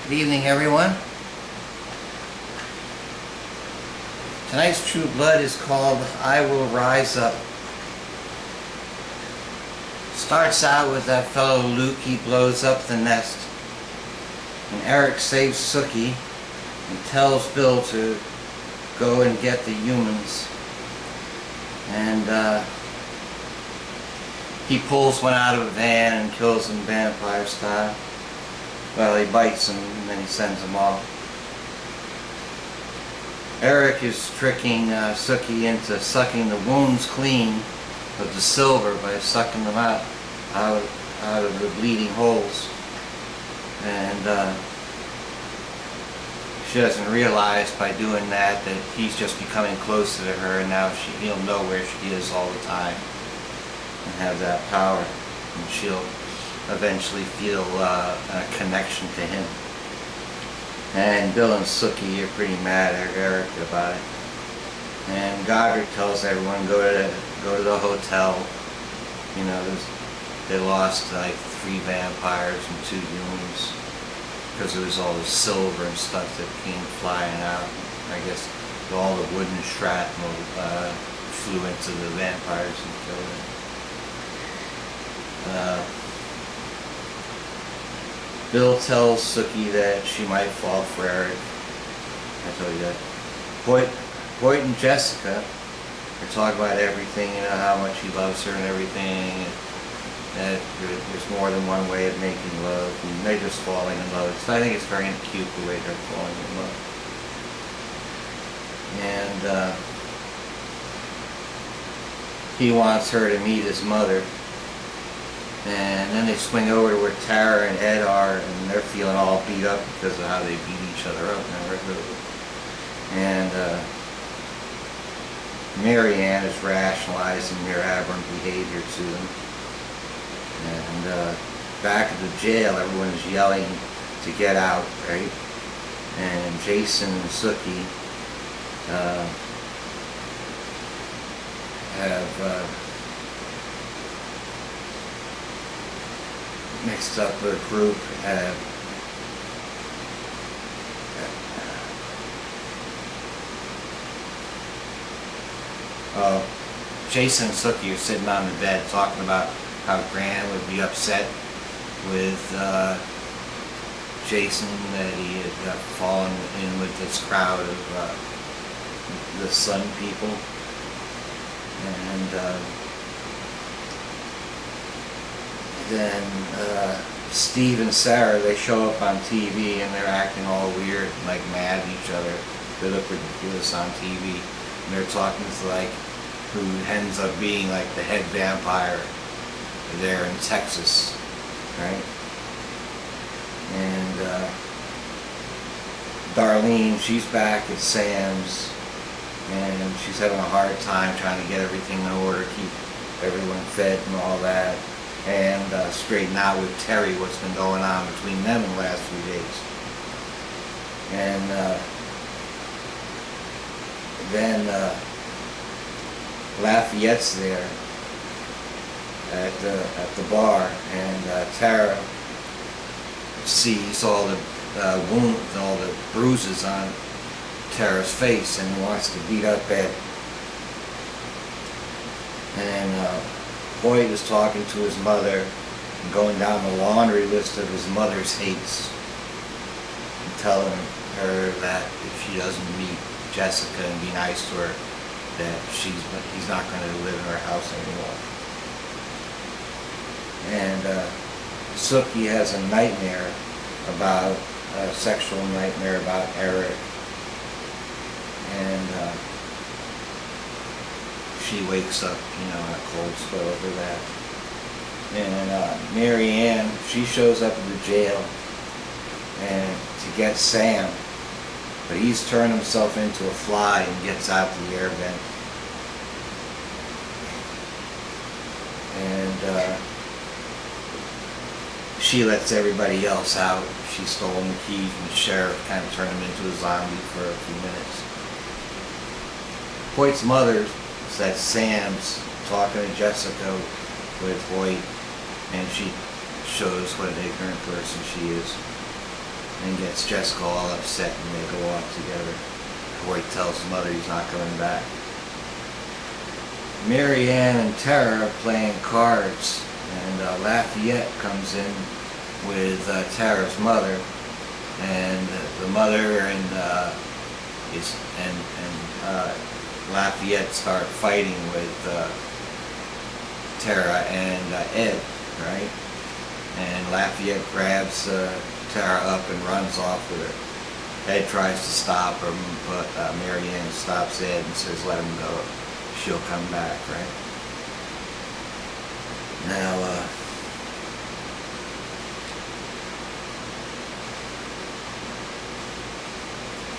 Good evening, everyone. Tonight's True Blood is called I Will Rise Up. Starts out with that fellow Luke. He blows up the nest. And Eric saves Sookie and tells Bill to go and get the humans. And he pulls one out of a van and kills them vampire style. Well, he bites them and then he sends them off. Eric is tricking Sookie into sucking the wounds clean of the silver by sucking them out of the bleeding holes. And she doesn't realize by doing that he's just becoming closer to her, and now he'll know where she is all the time and have that power, and she'll eventually feel a connection to him. And Bill and Sookie are pretty mad at Eric about it. And Goddard tells everyone go to the hotel. You know, they lost like 3 vampires and 2 humans because there was all the silver and stuff that came flying out. I guess all the wooden shrapnel flew into the vampires and killed them. Bill tells Sookie that she might fall for Eric. I told you that. Hoyt and Jessica are talking about everything, you know, how much he loves her and everything, and that there's more than one way of making love, and they're just falling in love. So I think it's very cute the way they're falling in love. And he wants her to meet his mother. And then they swing over to where Tara and Ed are, and they're feeling all beat up because of how they beat each other up. And Mary Ann is rationalizing their aberrant behavior to them. And back at the jail, everyone's yelling to get out, right? And Jason and Sookie have mixed up a group. Jason and Sookie are sitting on the bed talking about how Graham would be upset with Jason that he had fallen in with this crowd of the Sun people. And then Steve and Sarah, they show up on TV and they're acting all weird, like mad at each other. They look ridiculous on TV. And they're talking to like who ends up being like the head vampire there in Texas, right? And Darlene, she's back at Sam's, and she's having a hard time trying to get everything in order, keep everyone fed and all that, and straighten out with Terry what's been going on between them in the last few days. And then Lafayette's there at the bar, and Tara sees all the wounds, all the bruises on Tara's face, and wants to beat up Ed. And Hoyt is talking to his mother, and going down the laundry list of his mother's hates, and telling her that if she doesn't meet Jessica and be nice to her, that he's not going to live in her house anymore. And Sookie has a nightmare about a sexual nightmare about Eric, and she wakes up, you know, in a cold sweat over that. And Mary Ann, she shows up at the jail and to get Sam, but he's turned himself into a fly and gets out the air vent. And she lets everybody else out. She's stolen the keys from the sheriff, kind of turned him into a zombie for a few minutes. Hoyt's mother said Sam's talking to Jessica with Hoyt, and she shows what an ignorant person she is. and gets Jessica all upset, and they go off together. Hoyt tells his mother he's not coming back. Mary Ann and Tara are playing cards, and Lafayette comes in with Tara's mother, and the mother and Lafayette start fighting with Tara and Ed, right? And Lafayette grabs Tara up and runs off with her. Ed tries to stop her, but Mary Ann stops Ed and says, "Let him go. She'll come back," right? Now,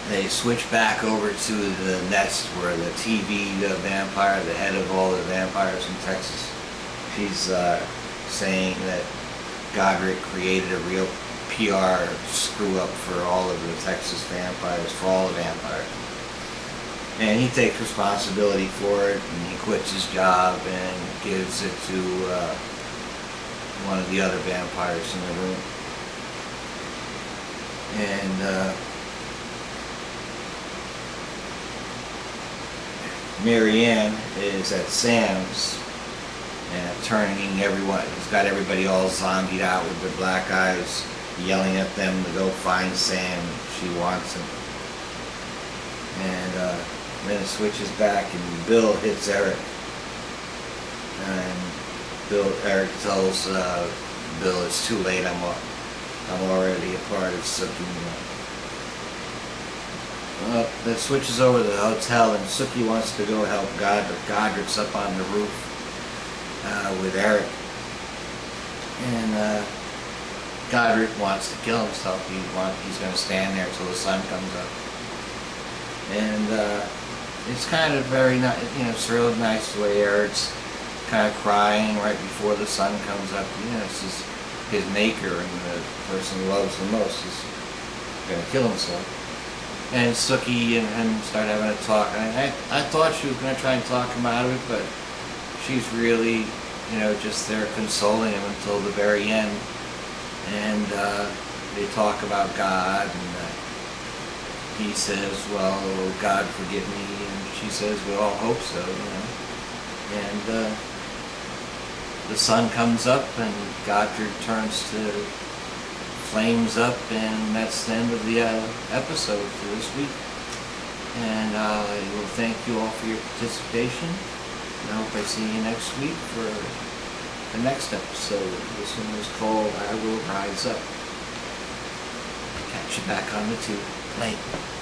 they switch back over to the nest where the TV vampire, the head of all the vampires in Texas, she's saying that Godric created a real PR screw up for all of the Texas vampires, for all the vampires. And he takes responsibility for it, and he quits his job and gives it to one of the other vampires in the room. And Mary Ann is at Sam's and turning everyone, he's got everybody all zombied out with their black eyes, yelling at them to go find Sam. She wants him. And then it switches back and Bill hits Eric. And Eric tells Bill it's too late, I'm already a part of Sookie. That switches over to the hotel, and Sookie wants to go help Godric. Godric's up on the roof with Eric. And Godric wants to kill himself. He's going to stand there till the sun comes up. And it's kind of very nice, it's really nice the way Eric's kind of crying right before the sun comes up. It's his maker and the person he loves the most is going to kill himself. And Sookie and him start having a talk. I thought she was going to try and talk him out of it, but she's really, just there consoling him until the very end. And they talk about God, and he says, "Well, God forgive me," and she says, "We all hope so," And the sun comes up, and Godric turns to flames up, and that's the end of the episode for this week. And I will thank you all for your participation. And I hope I see you next week for the next episode. This one is called I Will Rise Up. Catch you back on the tube. Late.